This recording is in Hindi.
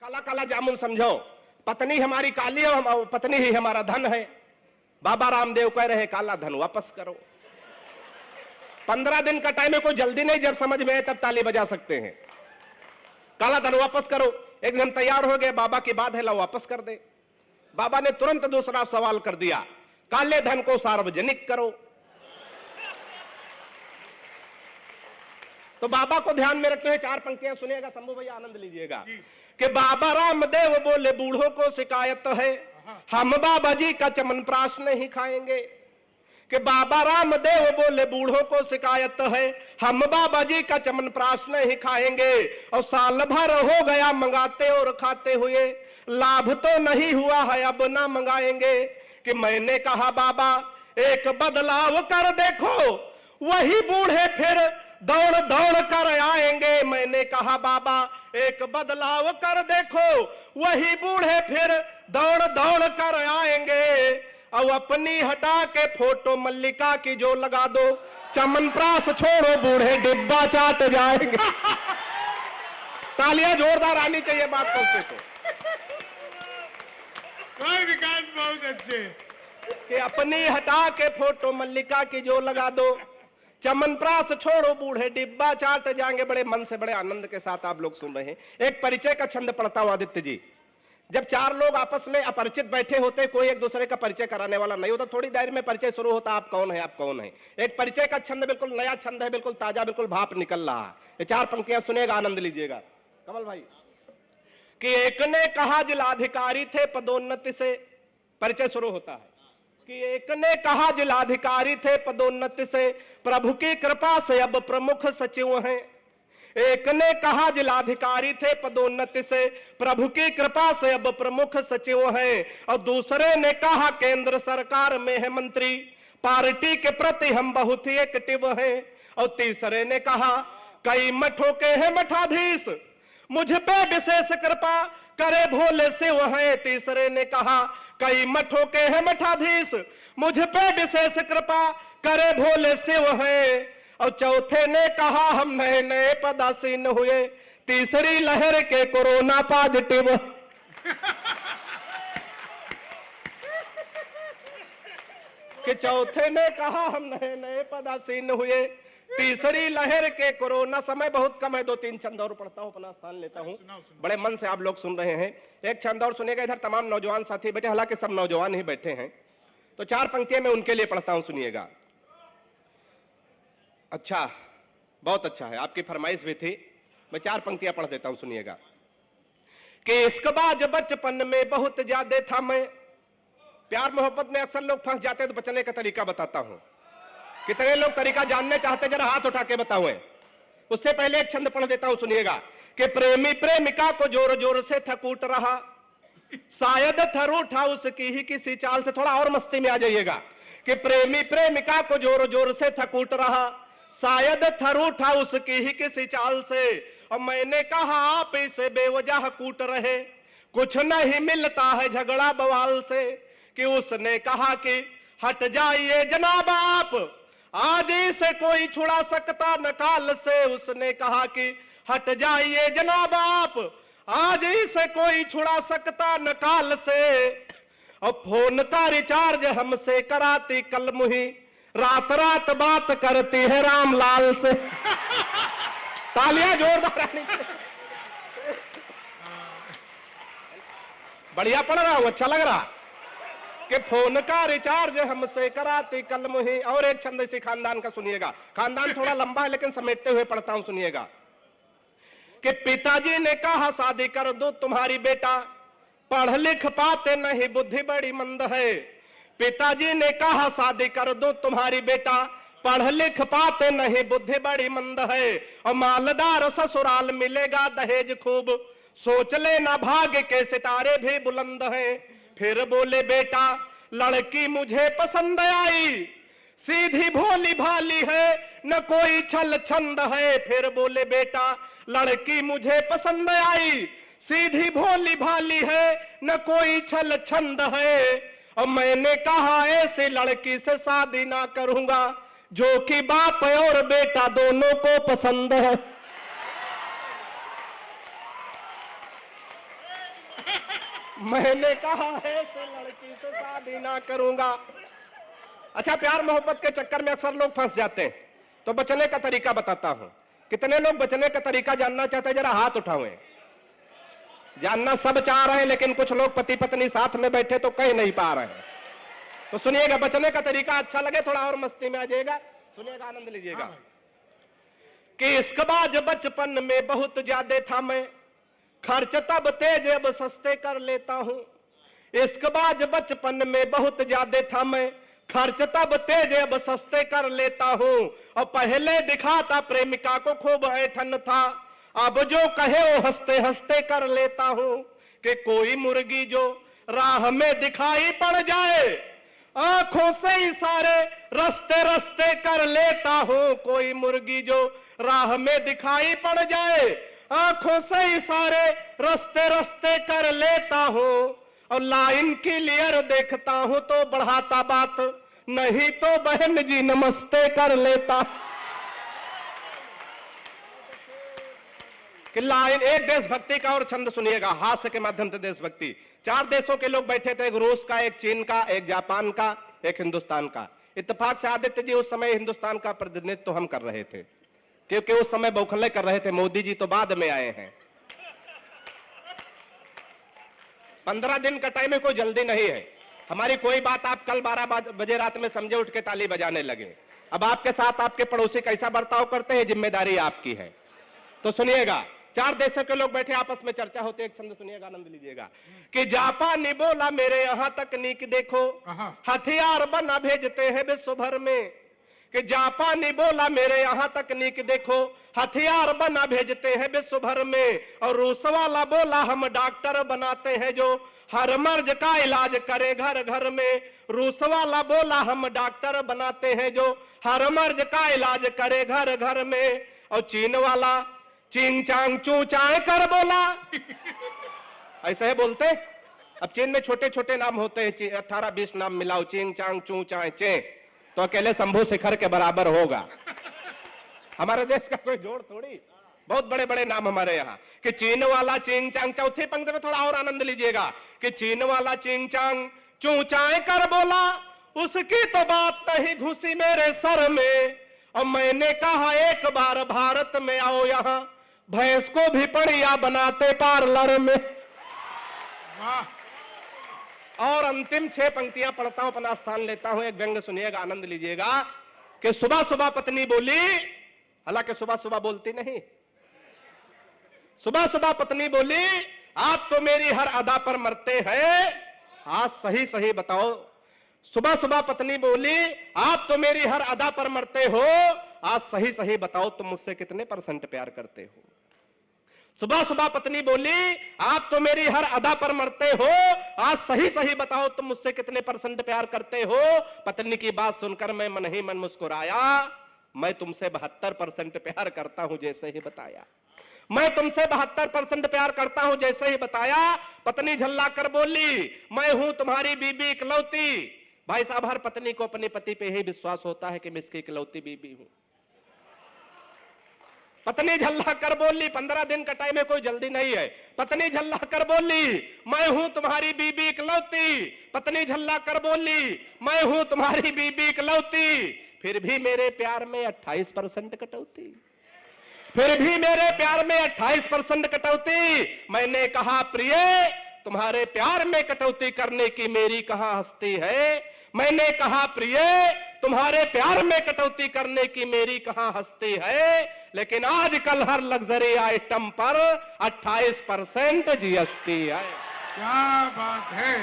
काला काला जामुन समझो, पत्नी हमारी काली है, पत्नी ही हमारा धन है। बाबा रामदेव कह रहे काला धन वापस करो। 15 दिन का टाइम है, कोई जल्दी नहीं, जब समझ में आए तब ताली बजा सकते हैं। काला धन वापस करो। एक दिन तैयार हो गए, बाबा की बात है, ला वापस कर दे। बाबा ने तुरंत दूसरा सवाल कर दिया, काले धन को सार्वजनिक करो। तो बाबा को ध्यान में रखते हुए 4 पंक्तियां सुनिएगा, शंभू भैया आनंद लीजिएगा कि बाबा रामदेव बोले बूढ़ों को शिकायत है, हम बाबा जी का चमनप्राश नहीं खाएंगे। कि बाबा रामदेव बोले बूढ़ों को शिकायत है, हम बाबा जी का चमनप्राश नहीं खाएंगे। और साल भर हो गया मंगाते और खाते हुए, लाभ तो नहीं हुआ है, अब ना मंगाएंगे। कि मैंने कहा बाबा एक बदलाव कर देखो, वही बूढ़े फिर दौड़ दौड़ कर आएंगे। मैंने कहा बाबा एक बदलाव कर देखो, वही बूढ़े फिर दौड़ दौड़ कर आएंगे। और अपनी हटा के फोटो मल्लिका की जो लगा दो, चमनप्राश छोड़ो बूढ़े डिब्बा चाट जाएंगे। तालियां जोरदार आनी चाहिए बात करते तो। विकास बहुत अच्छे कि अपनी हटा के फोटो मल्लिका की जो लगा दो, चमनप्राश छोड़ो बूढ़े डिब्बा चाट जाएंगे। बड़े मन से बड़े आनंद के साथ आप लोग सुन रहे हैं। एक परिचय का छंद पढ़ता हूं आदित्य जी। जब 4 लोग आपस में अपरिचित बैठे होते, कोई एक दूसरे का परिचय कराने वाला नहीं होता, थोड़ी देर में परिचय शुरू होता, आप कौन है आप कौन है। एक परिचय का छंद बिल्कुल नया छंद है, बिल्कुल ताजा, बिल्कुल भाप निकल रहा है। ये 4 पंक्तियां सुनेगा, आनंद लीजिएगा। कमल भाई कि एक ने कहा जिलाधिकारी थे पदोन्नति से, परिचय शुरू होता है कि एक ने कहा जिलाधिकारी थे पदोन्नति से, प्रभु की कृपा से अब प्रमुख सचिव हैं। एक ने कहा जिलाधिकारी थे पदोन्नति से, प्रभु की कृपा से अब प्रमुख सचिव हैं। और दूसरे ने कहा केंद्र सरकार में है मंत्री, पार्टी के प्रति हम बहुत ही एक्टिव हैं। और तीसरे ने कहा कई मठों के हैं मठाधीश, मुझ पे विशेष कृपा करे भोले शिव हैं। तीसरे ने कहा कई मठों के हैं मठाधीश, मुझ पे विशेष कृपा करे भोले शिव हैं। और चौथे ने कहा हम नए नए पदासीन हुए, तीसरी लहर के कोरोना पॉजिटिव। कि चौथे ने कहा हम नए नए पदासीन हुए, तीसरी लहर के कोरोना। समय बहुत कम है, 2-3 छंद और पढ़ता हूं, अपना स्थान लेता हूं। बड़े मन से आप लोग सुन रहे हैं। एक छंद और सुनिएगा। इधर तमाम नौजवान साथी बैठे, हालांकि सब नौजवान ही बैठे हैं, तो 4 पंक्तियां मैं उनके लिए पढ़ता हूं, सुनिएगा। अच्छा, बहुत अच्छा है, आपकी फरमाइश भी थी, मैं 4 पंक्तियां पढ़ देता हूं, सुनिएगा। कि इश्कबाज बचपन में बहुत ज्यादा था मैं, प्यार मोहब्बत में अक्सर लोग फंस जाते हैं, तो बचने का तरीका बताता हूं। कितने लोग तरीका जानने चाहते, जरा हाथ उठा के बताओ। उससे पहले एक छंद पढ़ देता हूं, सुनिएगा। कि प्रेमी प्रेमिका को जोर जोर से थकूट रहा, शायद थर उठा उसकी ही किसी चाल से। थोड़ा और मस्ती में आ जाइएगा। कि प्रेमी प्रेमिका को जोर जोर से थकूट रहा, शायद थर उठा उसकी ही किसी चाल से। और मैंने कहा आप इसे बेवजह कूट रहे, कुछ नहीं मिलता है झगड़ा बवाल से। कि उसने कहा कि हट जाइए जनाब आप, आज इसे कोई छुड़ा सकता न काल से। उसने कहा कि हट जाइए जनाब आप, आज इसे कोई छुड़ा सकता न काल से। और फोन का रिचार्ज हमसे कराती कल मुही, रात रात बात करती है रामलाल से। तालियां जोरदार आनी चाहिए। बढ़िया पढ़ रहा हूं, अच्छा लग रहा। कि फोन का रिचार्ज हमसे कराती कल मुही। और एक छंद इसी खानदान का सुनिएगा, खानदान थोड़ा लंबा है लेकिन समेटते हुए पढ़ता हूं, सुनिएगा। कि पिताजी ने कहा शादी कर दो तुम्हारी बेटा, पढ़ लिख पाते नहीं बुद्धि बड़ी मंद है। पिताजी ने कहा शादी कर दो तुम्हारी बेटा, पढ़ लिख पाते नहीं बुद्धि बड़ी मंद है। और मालदार ससुराल मिलेगा दहेज खूब, सोच लेना भाग्य के सितारे भी बुलंद हैं। फिर बोले बेटा लड़की मुझे पसंद आई, सीधी भोली भाली है न कोई छल छंद है। फिर बोले बेटा लड़की मुझे पसंद आई, सीधी भोली भाली है न कोई छल छंद है। और मैंने कहा ऐसी लड़की से शादी ना करूंगा, जो कि बाप और बेटा दोनों को पसंद है। मैंने कहा है से लड़की से शादी ना करूंगा। अच्छा, प्यार मोहब्बत के चक्कर में अक्सर लोग फंस जाते हैं, तो बचने का तरीका बताता हूं। कितने लोग बचने का तरीका जानना चाहते हैं? जरा हाथ उठाएं। जानना सब चाह रहे हैं, लेकिन कुछ लोग पति पत्नी साथ में बैठे तो कह नहीं पा रहे हैं। तो सुनिएगा, बचने का तरीका अच्छा लगे थोड़ा और मस्ती में आ जाएगा, सुनिएगा, आनंद लीजिएगा। कि इश्कबाज बचपन में बहुत ज्यादा था मैं, खर्च तब तेज अब सस्ते कर लेता हूं। इश्कबाज बचपन में बहुत ज्यादा था मैं, खर्च तब तेज अब सस्ते कर लेता हूं। और पहले दिखाता प्रेमिका को खूब ऐठन था, अब जो कहे वो हंसते हंसते कर लेता हूं। कि कोई मुर्गी जो राह में दिखाई पड़ जाए, आंखों से इशारे रस्ते रस्ते कर लेता हूं। कोई मुर्गी जो राह में दिखाई पड़ जाए, आंखों से इशारे रस्ते रस्ते कर लेता हूं। और लाइन क्लियर देखता हूं तो बढ़ाता बात, नहीं तो बहन जी नमस्ते कर लेता। कि लाइन, एक देशभक्ति का और छंद सुनिएगा, हास्य के माध्यम से देशभक्ति। 4 देशों के लोग बैठे थे, एक रूस का, एक चीन का, एक जापान का, एक हिंदुस्तान का। इत्तेफाक से आदित्य जी उस समय हिंदुस्तान का प्रतिनिधित्व हम कर रहे थे, क्योंकि उस समय बौखले कर रहे थे। मोदी जी तो बाद में आए हैं। 15 दिन का टाइम है, कोई जल्दी नहीं है। हमारी कोई बात आप कल 12 बजे रात में समझे, उठ के ताली बजाने लगे। अब आपके साथ आपके पड़ोसी कैसा बर्ताव करते हैं, जिम्मेदारी आपकी है। तो सुनिएगा, 4 देशों के लोग बैठे, आपस में चर्चा होती है। एक छंद सुनिएगा, आनंद लीजिएगा। कि जापानी बोला मेरे यहाँ तकनीक देखो, हथियार बना भेजते हैं विश्व भर में। कि जापानी बोला मेरे यहाँ तकनीक देखो, हथियार बना भेजते हैं विश्व भर में। और रूस वाला बोला हम डॉक्टर बनाते हैं जो हर मर्ज का इलाज करे घर घर में। रूस वाला बोला हम डॉक्टर बनाते हैं जो हर मर्ज का इलाज करे घर घर में। और चीन वाला चिंग चांग चू चाय कर बोला। ऐसे है बोलते। अब चीन में छोटे छोटे नाम होते हैं, 18-20 नाम मिलाओ, चिंग चांग चू चाय चे, तो अकेले शंभू शिखर के बराबर होगा। हमारे देश का कोई जोड़ थोड़ी, बहुत बड़े बड़े नाम हमारे यहाँ। कि चीन वाला चिंग चांग, चौथी पंक्ति में थोड़ा और आनंद लीजिएगा। कि चीन वाला चिंग चांग चू चाय कर बोला, उसकी तो बात नहीं घुसी मेरे सर में। और मैंने कहा एक बार भारत में आओ, यहाँ भैंस को भी पड़िया बनाते पार्लर में। और अंतिम 6 पंक्तियां पढ़ता हूं, अपना स्थान लेता हूं। एक व्यंग सुनिएगा, आनंद लीजिएगा। कि सुबह सुबह पत्नी बोली, हालांकि सुबह सुबह बोलती नहीं, सुबह सुबह पत्नी बोली, आप तो मेरी हर अदा पर मरते हैं, आज सही सही बताओ। सुबह सुबह पत्नी बोली, आप तो मेरी हर अदा पर मरते हो, आज सही सही बताओ तुम मुझसे कितने % प्यार करते हो। सुबह सुबह पत्नी बोली, आप तो मेरी हर अदा पर मरते हो, आज सही सही बताओ तुम मुझसे कितने % प्यार करते हो। पत्नी की बात सुनकर मैं मन ही मन मुस्कुराया, मैं तुमसे 72% प्यार करता हूं जैसे ही बताया। मैं तुमसे 72% प्यार करता हूं जैसे ही बताया। पत्नी झल्ला कर बोली, मैं हूं तुम्हारी बीबी इकलौती। भाई साहब, हर पत्नी को अपने पति पे ही विश्वास होता है कि मैं इसकी इकलौती बीबी हूं। पत्नी झल्ला कर बोली, 15 दिन का टाइम है, कोई जल्दी नहीं है। पत्नी झल्ला कर बोली, मैं हूं तुम्हारी बीबी इकलौती। पत्नी झल्ला कर बोली, मैं हूं तुम्हारी बीबी इकलौती। फिर भी मेरे प्यार में 28% कटौती, फिर भी मेरे प्यार में 28% कटौती। मैंने कहा प्रिय, तुम्हारे प्यार में कटौती करने की मेरी कहां हस्ती है। मैंने कहा प्रिय, तुम्हारे प्यार में कटौती करने की मेरी कहां हस्ती है। लेकिन आजकल हर लग्जरी आइटम पर 28% GST है। क्या बात है।